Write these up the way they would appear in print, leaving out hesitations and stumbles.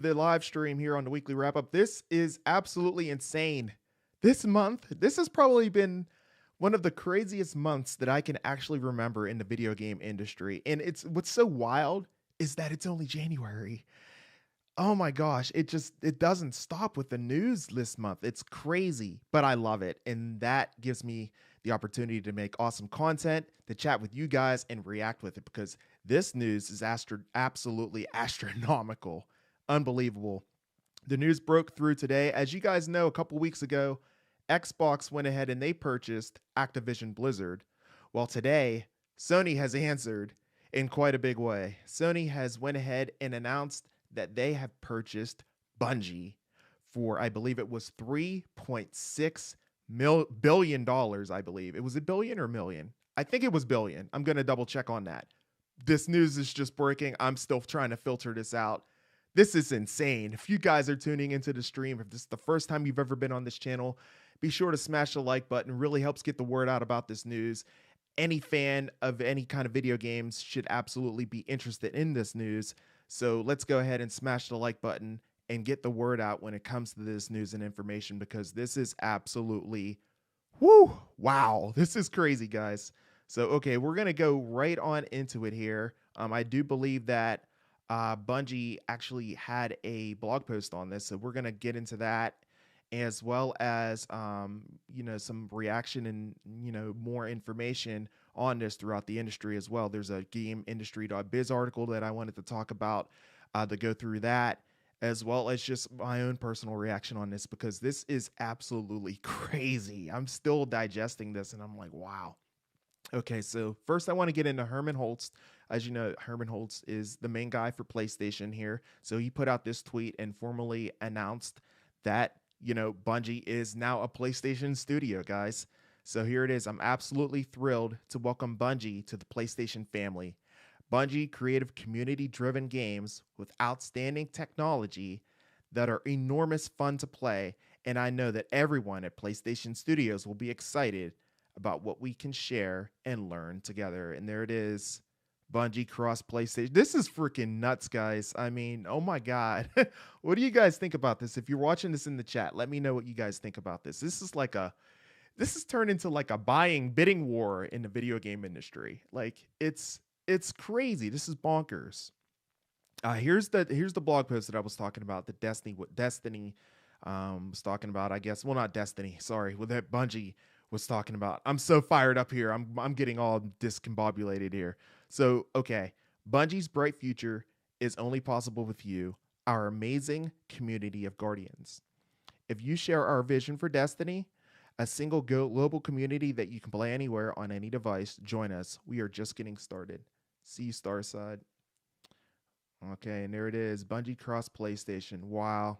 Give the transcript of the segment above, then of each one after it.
the live stream here on the weekly wrap up. This is absolutely insane. This month, this has probably been one of the craziest months that I can actually remember in the video game industry. And it's what's so wild is that it's only January. Oh my gosh, it doesn't stop with the news this month. It's crazy, but I love it. And that gives me the opportunity to make awesome content, to chat with you guys and react with it because this news is absolutely astronomical. Unbelievable. The news broke through today. As you guys know, a couple weeks ago, Xbox went ahead and they purchased Activision Blizzard. Well, today, Sony has answered in quite a big way. Sony has went ahead and announced that they have purchased Bungie for, I believe it was $3.6 billion dollars. I believe it was a billion or million. I think it was billion. I'm going to double check on that. This news is just breaking. I'm still trying to filter this out. This is insane. If you guys are tuning into the stream, if this is the first time you've ever been on this channel, be sure to smash the like button. It really helps get the word out about this news. Any fan of any kind of video games should absolutely be interested in this news. So let's go ahead and smash the like button and get the word out when it comes to this news and information because this is absolutely, wow. This is crazy, guys. So, okay, we're going to go right on into it here. I do believe that Bungie actually had a blog post on this, so we're going to get into that as well as, some reaction and, more information on this throughout the industry as well. There's a gameindustry.biz article that I wanted to talk about to go through that, as well as just my own personal reaction on this, because this is absolutely crazy. I'm still digesting this and I'm like, wow. Okay, so first I want to get into Herman Holtz. As you know, Herman Holtz is the main guy for PlayStation here. So he put out this tweet and formally announced that, Bungie is now a PlayStation studio, guys. So here it is. I'm absolutely thrilled to welcome Bungie to the PlayStation family. Bungie creative community-driven games with outstanding technology that are enormous fun to play, and I know that everyone at PlayStation Studios will be excited about what we can share and learn together. And there it is. Bungie cross PlayStation. This is freaking nuts, guys. I mean, oh my God. What do you guys think about this? If you're watching this in the chat, let me know what you guys think about this. This is turned into like a bidding war in the video game industry. Like it's crazy. This is bonkers. Here's the blog post that I was talking about. The Destiny was talking about, I guess. Well, not Destiny. Sorry. What that Bungie was talking about. I'm so fired up here. I'm getting all discombobulated here. So, okay. Bungie's bright future is only possible with you, our amazing community of guardians. If you share our vision for Destiny, a single global community that you can play anywhere on any device, join us. We are just getting started. See you, Starside. Okay, and there it is. Bungie cross PlayStation. Wow.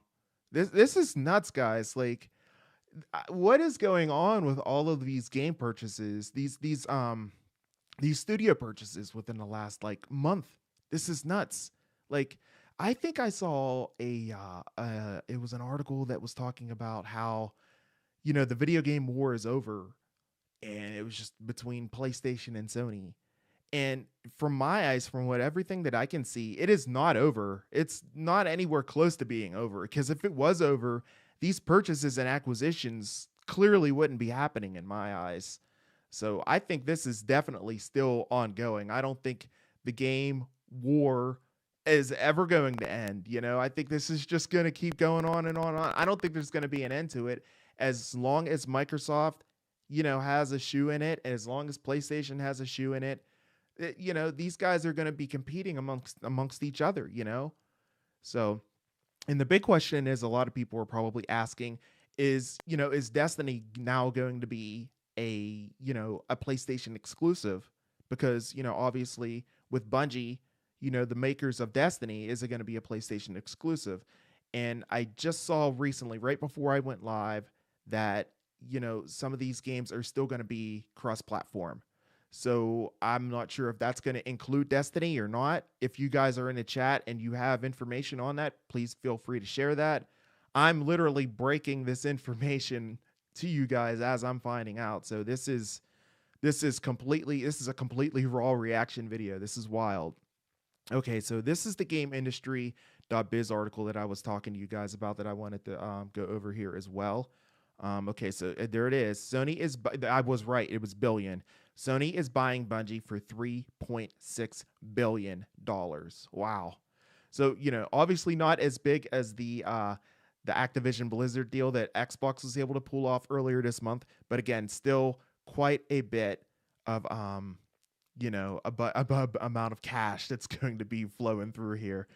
This is nuts, guys. Like, what is going on with all of these game purchases? These studio purchases within the last like month. This is nuts. Like, I think I saw it was an article that was talking about how, the video game war is over, and it was just between PlayStation and Sony. And from my eyes, from everything that I can see, it is not over. It's not anywhere close to being over, because if it was over, these purchases and acquisitions clearly wouldn't be happening in my eyes. So I think this is definitely still ongoing. I don't think the game war is ever going to end. I think this is just going to keep going on and on and on. I don't think there's going to be an end to it as long as Microsoft, has a shoe in it, and as long as PlayStation has a shoe in it. These guys are going to be competing amongst each other, So, and the big question is, a lot of people are probably asking is Destiny now going to be a PlayStation exclusive? Because, obviously with Bungie, the makers of Destiny, is it going to be a PlayStation exclusive? And I just saw recently, right before I went live, that, some of these games are still going to be cross-platform. So I'm not sure if that's going to include Destiny or not. If you guys are in the chat and you have information on that, please feel free to share that. I'm literally breaking this information to you guys as I'm finding out. So this is a completely raw reaction video. This is wild. Okay, so this is the gameindustry.biz .biz article that I was talking to you guys about that I wanted to go over here as well. Okay, so there it is. I was right. It was billion. Sony is buying Bungie for $3.6 billion. Wow. So, obviously not as big as the Activision Blizzard deal that Xbox was able to pull off earlier this month, but again, still quite a bit of above amount of cash that's going to be flowing through here.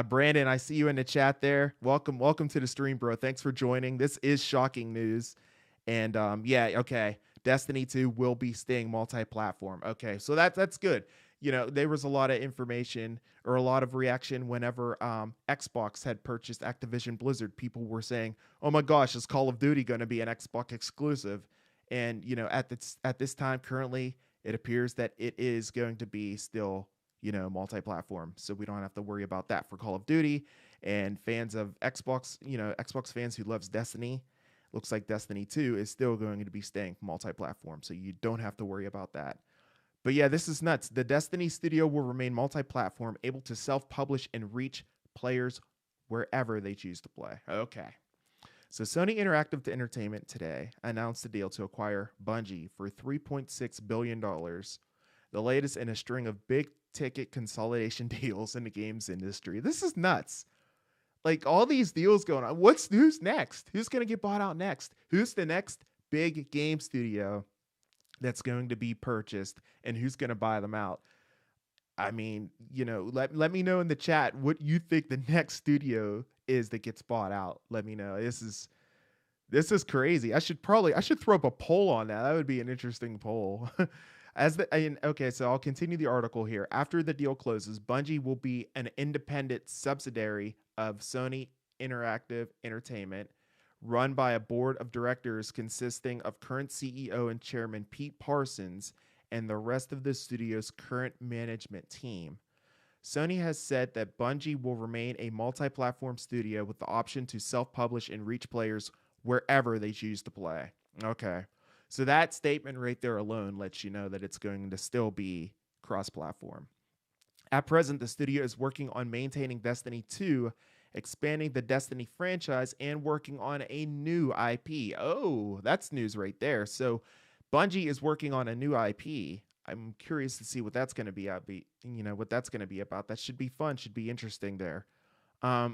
Brandon, I see you in the chat there. Welcome to the stream, bro. Thanks for joining. This is shocking news. And yeah, okay. Destiny 2 will be staying multi-platform. Okay, so that's good. There was a lot of information or a lot of reaction whenever Xbox had purchased Activision Blizzard. People were saying, "Oh my gosh, is Call of Duty going to be an Xbox exclusive?" And at this time currently, it appears that it is going to be still multi-platform, so we don't have to worry about that for Call of Duty. And fans of Xbox, Xbox fans who loves Destiny, looks like Destiny 2 is still going to be staying multi-platform, so you don't have to worry about that. But yeah, this is nuts. The Destiny studio will remain multi-platform, able to self-publish and reach players wherever they choose to play. Okay. So Sony Interactive Entertainment today announced a deal to acquire Bungie for $3.6 billion, the latest in a string of big-ticket consolidation deals in the games industry. This is nuts. Like, all these deals going on. Who's next? Who's going to get bought out next? Who's the next big game studio that's going to be purchased, and who's going to buy them out? I mean, let me know in the chat what you think the next studio is that gets bought out. Let me know. This is crazy. I should throw up a poll on that. That would be an interesting poll. Okay, so I'll continue the article here. After the deal closes, Bungie will be an independent subsidiary of Sony Interactive Entertainment, run by a board of directors consisting of current CEO and chairman Pete Parsons and the rest of the studio's current management team. Sony has said that Bungie will remain a multi-platform studio with the option to self-publish and reach players wherever they choose to play. Okay. So that statement right there alone lets you know that it's going to still be cross-platform. At present, the studio is working on maintaining Destiny 2, expanding the Destiny franchise, and working on a new IP. Oh, that's news right there. So Bungie is working on a new IP. I'm curious to see what that's going to be about. That should be fun, should be interesting there.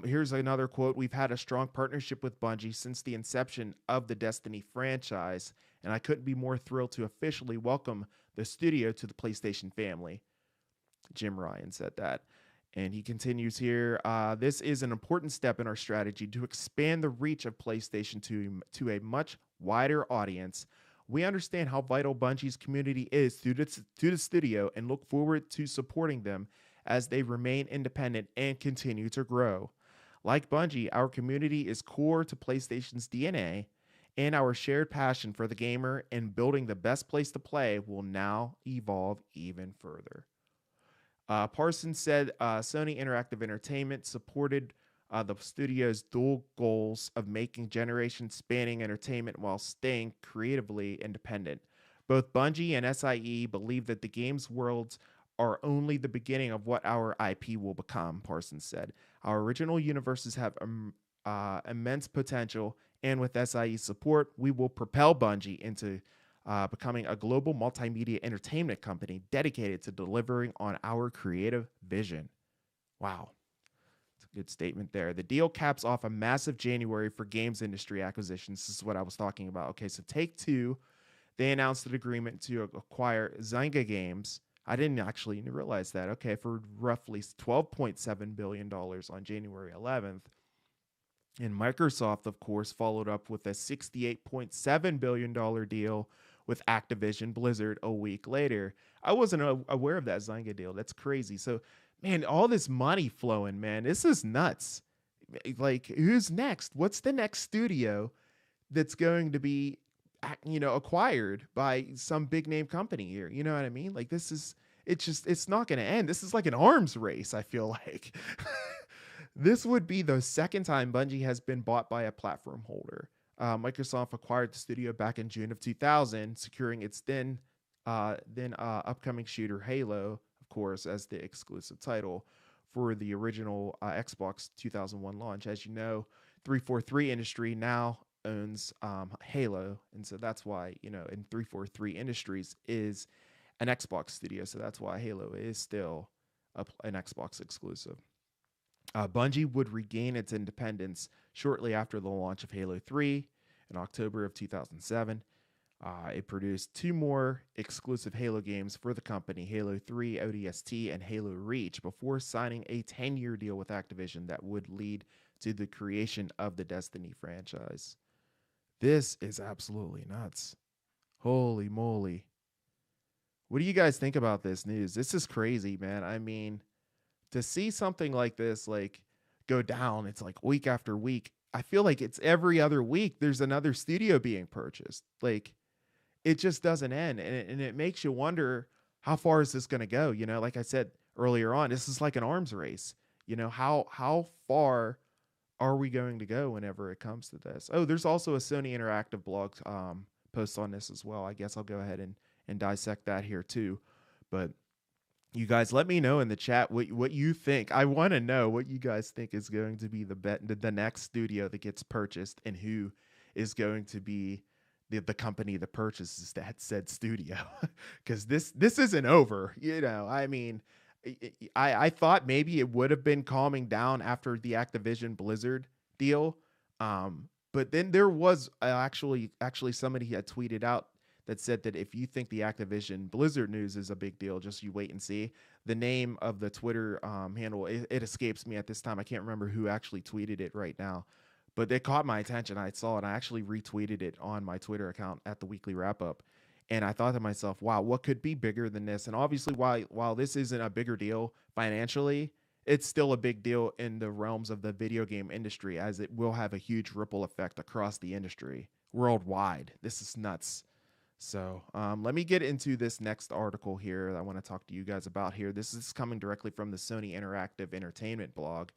Here's another quote. We've had a strong partnership with Bungie since the inception of the Destiny franchise, and I couldn't be more thrilled to officially welcome the studio to the PlayStation family. Jim Ryan said that. And he continues here, this is an important step in our strategy to expand the reach of PlayStation to a much wider audience. We understand how vital Bungie's community is to the studio and look forward to supporting them as they remain independent and continue to grow. Like Bungie, our community is core to PlayStation's DNA, and our shared passion for the gamer and building the best place to play will now evolve even further. Parsons said Sony Interactive Entertainment supported the studio's dual goals of making generation-spanning entertainment while staying creatively independent. Both Bungie and SIE believe that the game's worlds are only the beginning of what our IP will become, Parsons said. Our original universes have immense potential, and with SIE's support, we will propel Bungie into becoming a global multimedia entertainment company dedicated to delivering on our creative vision. Wow. It's a good statement there. The deal caps off a massive January for games industry acquisitions. This is what I was talking about. Okay, so Take-Two, they announced an agreement to acquire Zynga Games. I didn't actually realize that. Okay, for roughly $12.7 billion on January 11th. And Microsoft, of course, followed up with a $68.7 billion deal with Activision Blizzard a week later. I wasn't aware of that Zynga deal. That's crazy. So, man, all this money flowing, man. This is nuts. Like, who's next? What's the next studio that's going to be, acquired by some big name company here? You know what I mean? Like, it's not going to end. This is like an arms race, I feel like. This would be the second time Bungie has been bought by a platform holder. Microsoft acquired the studio back in June of 2000, securing its then upcoming shooter Halo, of course, as the exclusive title. for the original Xbox 2001 launch. As you know, 343 Industry now owns Halo, and so that's why, and 343 Industries is an Xbox studio, so that's why Halo is still an Xbox exclusive. Bungie would regain its independence shortly after the launch of Halo 3 in October of 2007. It produced two more exclusive Halo games for the company, Halo 3 ODST and Halo Reach, before signing a 10-year deal with Activision that would lead to the creation of the Destiny franchise. This is absolutely nuts. Holy moly. What do you guys think about this news? This is crazy, man. I mean, to see something like this go down, it's like week after week. I feel like it's every other week there's another studio being purchased. Like, it just doesn't end, and it makes you wonder, how far is this going to go? Like I said earlier on, this is like an arms race. How far are we going to go whenever it comes to this? Oh, there's also a Sony Interactive blog post on this as well. I guess I'll go ahead and dissect that here too. But you guys, let me know in the chat what you think. I want to know what you guys think is going to be the next studio that gets purchased, and who is going to be the company that purchases that said studio. Because this isn't over. I mean, I thought maybe it would have been calming down after the Activision Blizzard deal. But then there was actually somebody had tweeted out that said that if you think the Activision Blizzard news is a big deal, just you wait and see. The name of the Twitter handle, it escapes me at this time. I can't remember who actually tweeted it right now, but it caught my attention. I saw it. I actually retweeted it on my Twitter account at the Weekly Wrap Up. And I thought to myself, wow, what could be bigger than this? And obviously, while this isn't a bigger deal financially, it's still a big deal in the realms of the video game industry, as it will have a huge ripple effect across the industry worldwide. This is nuts. So let me get into this next article here that I want to talk to you guys about here. This is coming directly from the Sony Interactive Entertainment blog.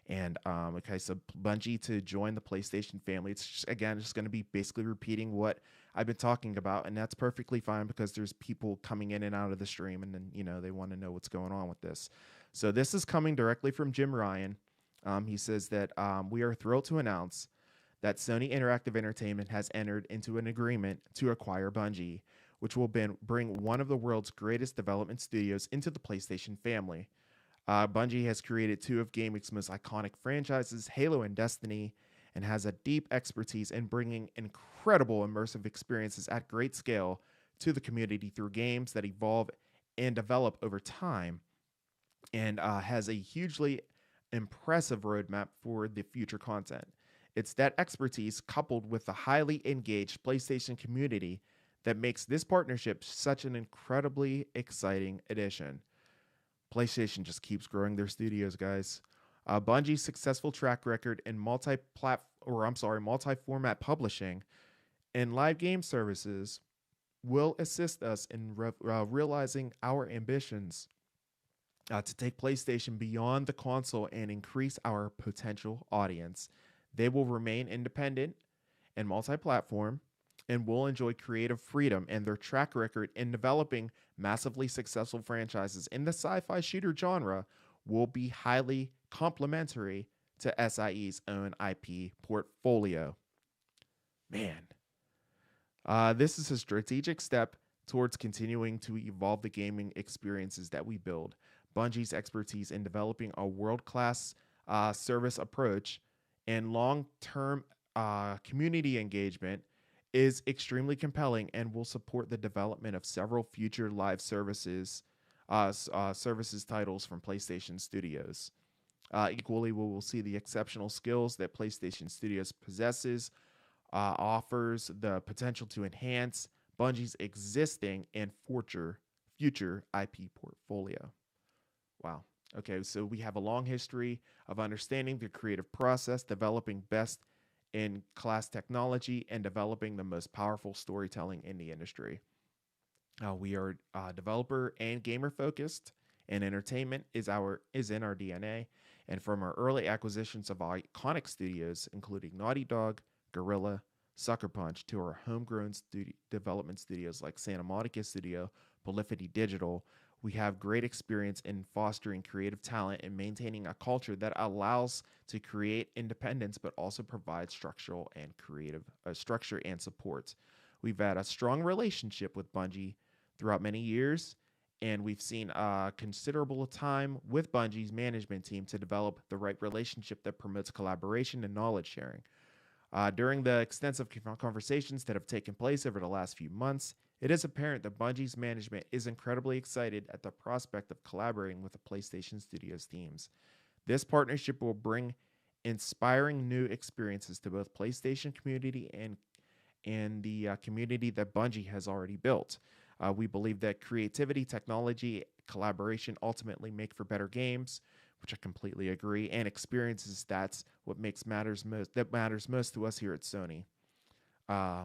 And okay, so Bungie to join the PlayStation family. It's just going to be basically repeating what I've been talking about, and that's perfectly fine because there's people coming in and out of the stream, and then they want to know what's going on with this. So this is coming directly from Jim Ryan. He says that we are thrilled to announce that Sony Interactive Entertainment has entered into an agreement to acquire Bungie, which will bring one of the world's greatest development studios into the PlayStation family. Bungie has created two of gaming's most iconic franchises, Halo and Destiny, and has a deep expertise in bringing incredible immersive experiences at great scale to the community through games that evolve and develop over time, and has a hugely impressive roadmap for the future content. It's that expertise coupled with the highly engaged PlayStation community that makes this partnership such an incredibly exciting addition. PlayStation just keeps growing their studios, guys. Bungie's successful track record in multi-format publishing and live game services will assist us in realizing our ambitions to take PlayStation beyond the console and increase our potential audience. They will remain independent and multi-platform and will enjoy creative freedom, and their track record in developing massively successful franchises in the sci-fi shooter genre will be highly complementary to SIE's own IP portfolio. Man, this is a strategic step towards continuing to evolve the gaming experiences that we build. Bungie's expertise in developing a world-class service approach and long-term community engagement is extremely compelling and will support the development of several future live services titles from PlayStation Studios. Equally, we will see the exceptional skills that PlayStation Studios possesses, offers the potential to enhance Bungie's existing and future IP portfolio. Wow. Okay, so we have a long history of understanding the creative process, developing best-in-class technology, and developing the most powerful storytelling in the industry. We are developer and gamer-focused, and entertainment is in our DNA. And from our early acquisitions of iconic studios, including Naughty Dog, Guerrilla, Sucker Punch, to our homegrown development studios like Santa Monica Studio, Polyphony Digital, We have great experience in fostering creative talent and maintaining a culture that allows to create independence, but also provide structural and creative structure and support. We've had a strong relationship with Bungie throughout many years, and we've seen considerable time with Bungie's management team to develop the right relationship that promotes collaboration and knowledge sharing. During the extensive conversations that have taken place over the last few months, it is apparent that Bungie's management is incredibly excited at the prospect of collaborating with the PlayStation Studios teams. This partnership will bring inspiring new experiences to both PlayStation community and the community that Bungie has already built. We believe that creativity, technology, collaboration ultimately make for better games, which I completely agree, and experiences. That's what matters most to us here at Sony. Uh,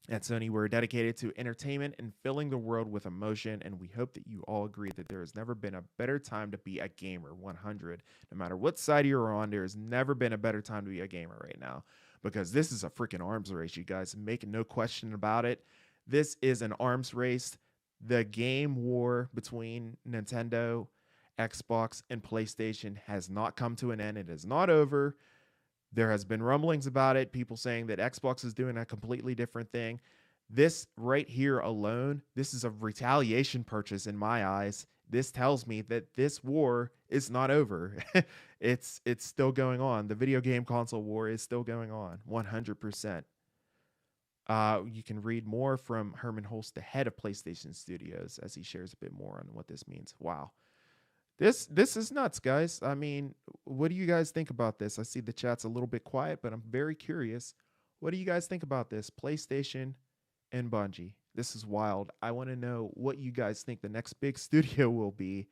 at Sony, we're dedicated to entertainment and filling the world with emotion, and we hope that you all agree that there has never been a better time to be a gamer. 100. No matter what side you're on, there has never been a better time to be a gamer right now, because this is a freaking arms race, you guys. Make no question about it. This is an arms race. The game war between Nintendo, Xbox, and PlayStation has not come to an end. It is not over. There has been rumblings about it, people saying that Xbox is doing a completely different thing. This right here alone, this is a retaliation purchase in my eyes. This tells me that this war is not over. It's still going on. The video game console war is still going on, 100%. You can read more from Herman Holst, the head of PlayStation Studios, as he shares a bit more on what this means. Wow. This is nuts, guys. I mean, what do you guys think about this? I see the chat's a little bit quiet, but I'm very curious. What do you guys think about this? PlayStation and Bungie. This is wild. I want to know what you guys think the next big studio will be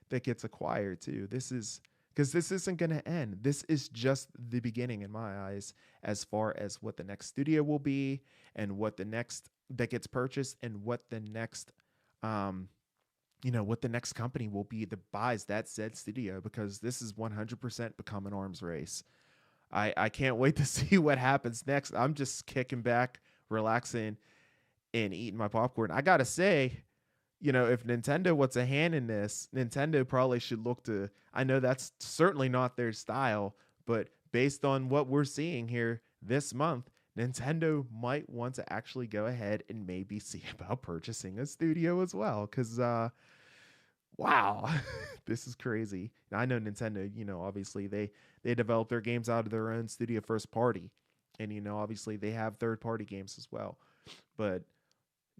that gets acquired too. This is because this isn't going to end. This is just the beginning in my eyes as far as what the next studio will be and what the next that gets purchased and what the next what the next company will be that buys that said studio, because this is 100% become an arms race. I can't wait to see what happens next. I'm just kicking back, relaxing, and eating my popcorn. I got to say, if Nintendo wants a hand in this, Nintendo probably should look to, I know that's certainly not their style, but based on what we're seeing here this month, Nintendo might want to actually go ahead and maybe see about purchasing a studio as well. Because, wow, this is crazy. Now, I know Nintendo, obviously they develop their games out of their own studio first party. And, obviously they have third party games as well. But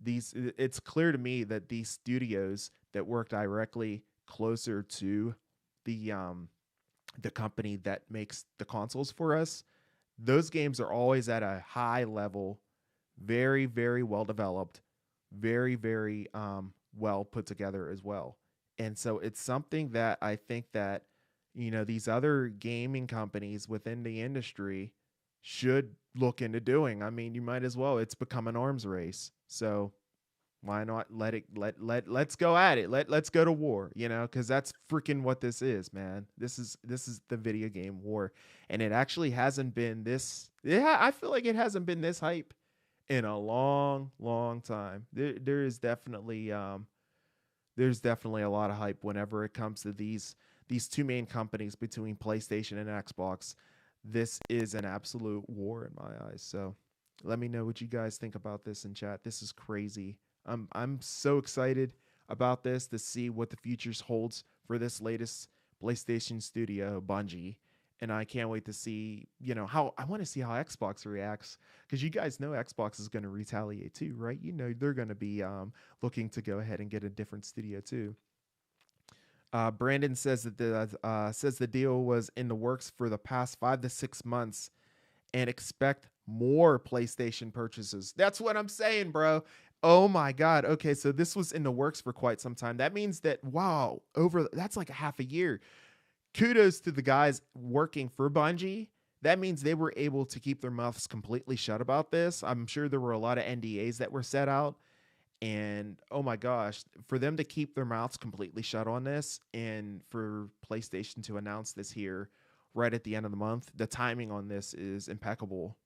it's clear to me that these studios that work directly closer to the company that makes the consoles for us, those games are always at a high level, very, very well developed, very, very well put together as well. And so it's something that I think that, these other gaming companies within the industry should look into doing. I mean, you might as well. It's become an arms race. So why not let's go at it. Let's go to war, because that's freaking what this is, man. This is the video game war. And it actually hasn't been this. Yeah, I feel like it hasn't been this hype in a long, long time. There's definitely a lot of hype whenever it comes to these two main companies between PlayStation and Xbox. This is an absolute war in my eyes. So let me know what you guys think about this in chat. This is crazy. I'm so excited about this to see what the futures holds for this latest PlayStation studio, Bungie. And I can't wait to see, how I want to see how Xbox reacts, because you guys know Xbox is going to retaliate too, right? They're going to be looking to go ahead and get a different studio too. Brandon says that the deal was in the works for the past 5 to 6 months, and expect more PlayStation purchases. That's what I'm saying, bro. Oh my God. Okay, so this was in the works for quite some time. That means that, wow, that's like a half a year. Kudos to the guys working for Bungie. That means they were able to keep their mouths completely shut about this. I'm sure there were a lot of NDAs that were set out. And oh my gosh, for them to keep their mouths completely shut on this, and for PlayStation to announce this here right at the end of the month, the timing on this is impeccable.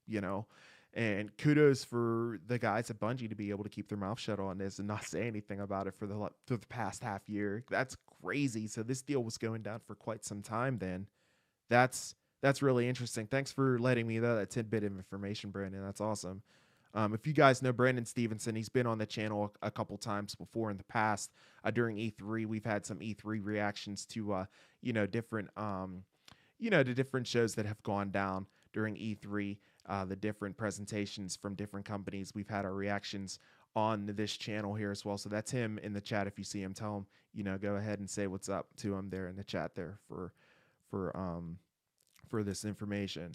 And kudos for the guys at Bungie to be able to keep their mouth shut on this and not say anything about it for the past half year. That's crazy. So this deal was going down for quite some time then. That's that's really interesting. Thanks for letting me know that tidbit of information, Brandon. That's awesome. If you guys know Brandon Stevenson, he's been on the channel a couple times before in the past. During E3, we've had some E3 reactions to different the different shows that have gone down during E3, the different presentations from different companies. We've had our reactions on this channel here as well. So that's him in the chat. If you see him, tell him, go ahead and say what's up to him there in the chat there for for this information.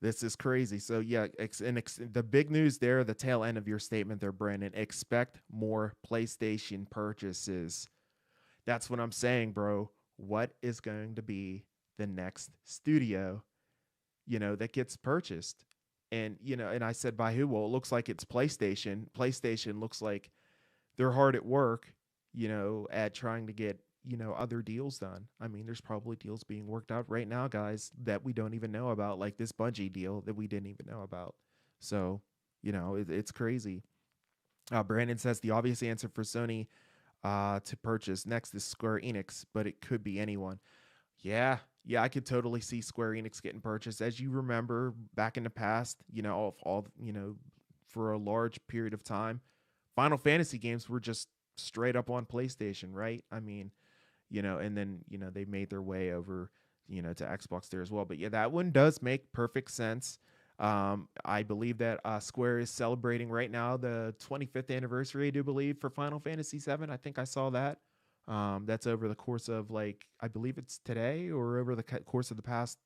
This is crazy. So yeah, the big news there, the tail end of your statement there, Brandon, expect more PlayStation purchases. That's what I'm saying, bro. What is going to be the next studio, that gets purchased? And, and I said, by who? Well, it looks like it's PlayStation. PlayStation looks like they're hard at work, at trying to get, other deals done. I mean, there's probably deals being worked out right now, guys, that we don't even know about, like this Bungie deal that we didn't even know about. So, it's crazy. Brandon says the obvious answer for Sony to purchase next is Square Enix, but it could be anyone. Yeah, I could totally see Square Enix getting purchased. As you remember back in the past, for a large period of time, Final Fantasy games were just straight up on PlayStation, right? I mean, and then, they made their way over, to Xbox there as well. But yeah, that one does make perfect sense. I believe that Square is celebrating right now the 25th anniversary, I do believe, for Final Fantasy VII. I think I saw that. That's over the course of, like, I believe it's today or over the course of the past,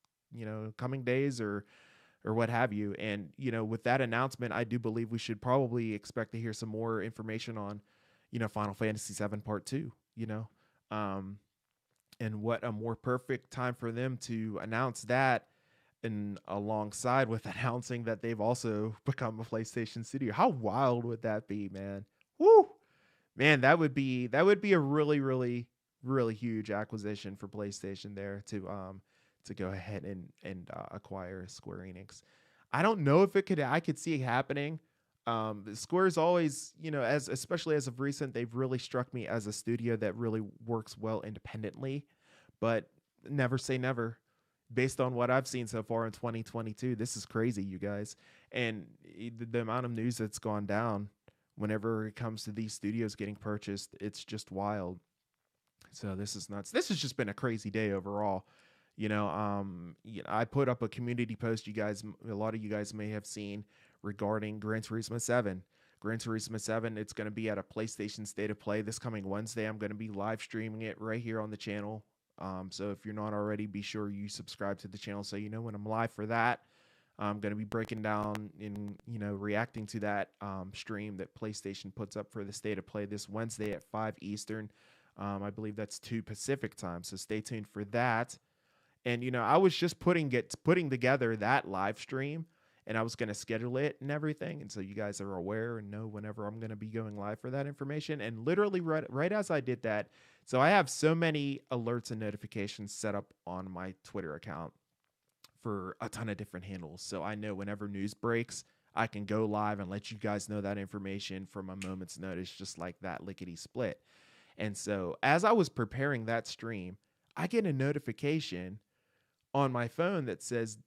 coming days or what have you. And, with that announcement, I do believe we should probably expect to hear some more information on, Final Fantasy VII Part 2, and what a more perfect time for them to announce that, and alongside with announcing that they've also become a PlayStation studio. How wild would that be, man? Woo! Man, that would be a really, really, really huge acquisition for PlayStation there to go ahead and acquire Square Enix. I don't know if I could see it happening. Square's always, as especially as of recent, they've really struck me as a studio that really works well independently, but never say never. Based on what I've seen so far in 2022, this is crazy, you guys. And the amount of news that's gone down whenever it comes to these studios getting purchased, it's just wild. So this is nuts. This has just been a crazy day overall. I put up a community post, a lot of you guys may have seen, regarding Gran Turismo 7. Gran Turismo 7, it's going to be at a PlayStation State of Play this coming Wednesday. I'm going to be live streaming it right here on the channel. So if you're not already, be sure you subscribe to the channel so you know when I'm live for that. I'm going to be breaking down and, reacting to that stream that PlayStation puts up for the State of Play this Wednesday at 5 Eastern. I believe that's 2 Pacific time, so stay tuned for that. And, I was just putting together that live stream, and I was going to schedule it and everything. And so you guys are aware and know whenever I'm going to be going live for that information. And literally right as I did that, so I have so many alerts and notifications set up on my Twitter account for a ton of different handles. So I know whenever news breaks, I can go live and let you guys know that information from a moment's notice, just like that lickety split. And so as I was preparing that stream, I get a notification on my phone that says,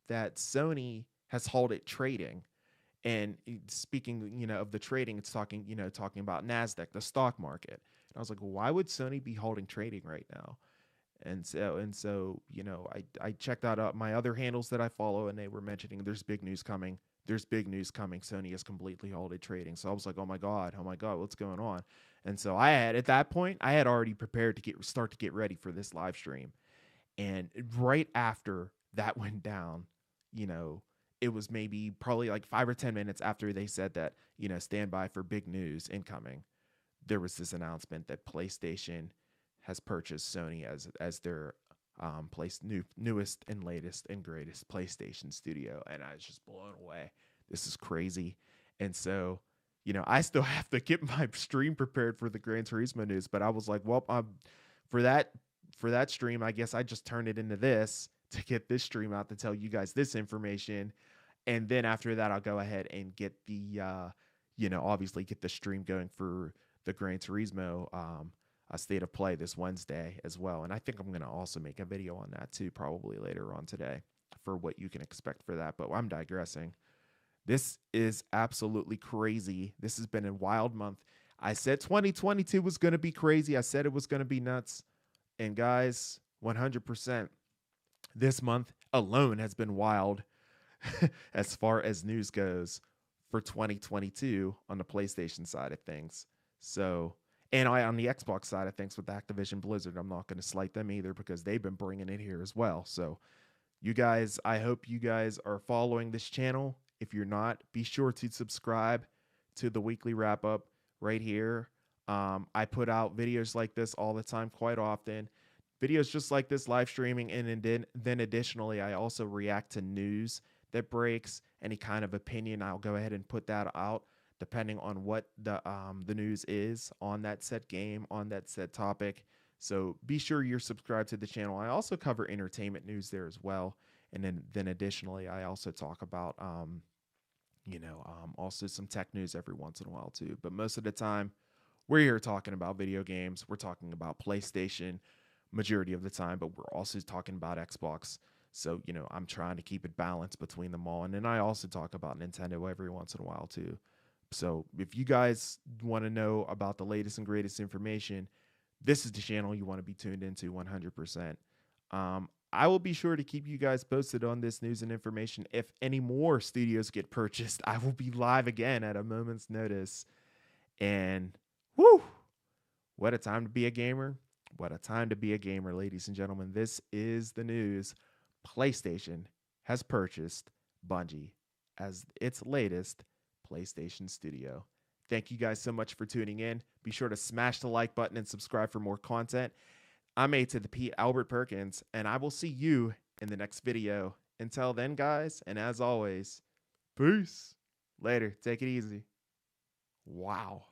that Sony has halted trading. And speaking, of the trading, it's talking about NASDAQ, the stock market. And I was like, well, why would Sony be halting trading right now? And so, I checked out my other handles that I follow, and they were mentioning there's big news coming. There's big news coming. Sony has completely halted trading. So I was like, oh my God, what's going on? And so at that point, I had already prepared to get ready for this live stream. And right after that went down, it was probably like 5 or 10 minutes after they said that, stand by for big news incoming. There was this announcement that PlayStation has purchased Sony as their newest and latest and greatest PlayStation studio. And I was just blown away. This is crazy. And so, I still have to get my stream prepared for the Gran Turismo news, but I was like, well, for that stream, I guess I just turned it into this to get this stream out to tell you guys this information. And then after that, I'll go ahead and get the, obviously get the stream going for the Gran Turismo state of play this Wednesday as well. And I think I'm going to also make a video on that too, probably later on today for what you can expect for that. But I'm digressing. This is absolutely crazy. This has been a wild month. I said 2022 was going to be crazy. I said it was going to be nuts. And guys, 100%, this month alone has been wild as far as news goes for 2022 on the PlayStation side of things. So, and on the Xbox side of things with Activision Blizzard, I'm not going to slight them either because they've been bringing it here as well. So, you guys, I hope you guys are following this channel. If you're not, be sure to subscribe to the weekly wrap up right here. I put out videos like this all the time, quite often. Videos just like this, live streaming, and then additionally, I also react to news that breaks, any kind of opinion. I'll go ahead and put that out depending on what the news is on that said game, on that said topic. So be sure you're subscribed to the channel. I also cover entertainment news there as well. And then additionally, I also talk about, also some tech news every once in a while too. But most of the time, we're here talking about video games. We're talking about PlayStation majority of the time, but we're also talking about Xbox. So, I'm trying to keep it balanced between them all. And then I also talk about Nintendo every once in a while too. So if you guys want to know about the latest and greatest information, this is the channel you want to be tuned into 100%. I will be sure to keep you guys posted on this news and information. If any more studios get purchased, I will be live again at a moment's notice. And whoo, what a time to be a gamer. What a time to be a gamer, ladies and gentlemen. This is the news. PlayStation has purchased Bungie as its latest PlayStation studio. Thank you guys so much for tuning in. Be sure to smash the like button and subscribe for more content. I'm A to the P, Albert Perkins, and I will see you in the next video. Until then, guys, and as always, peace. Later. Take it easy. Wow.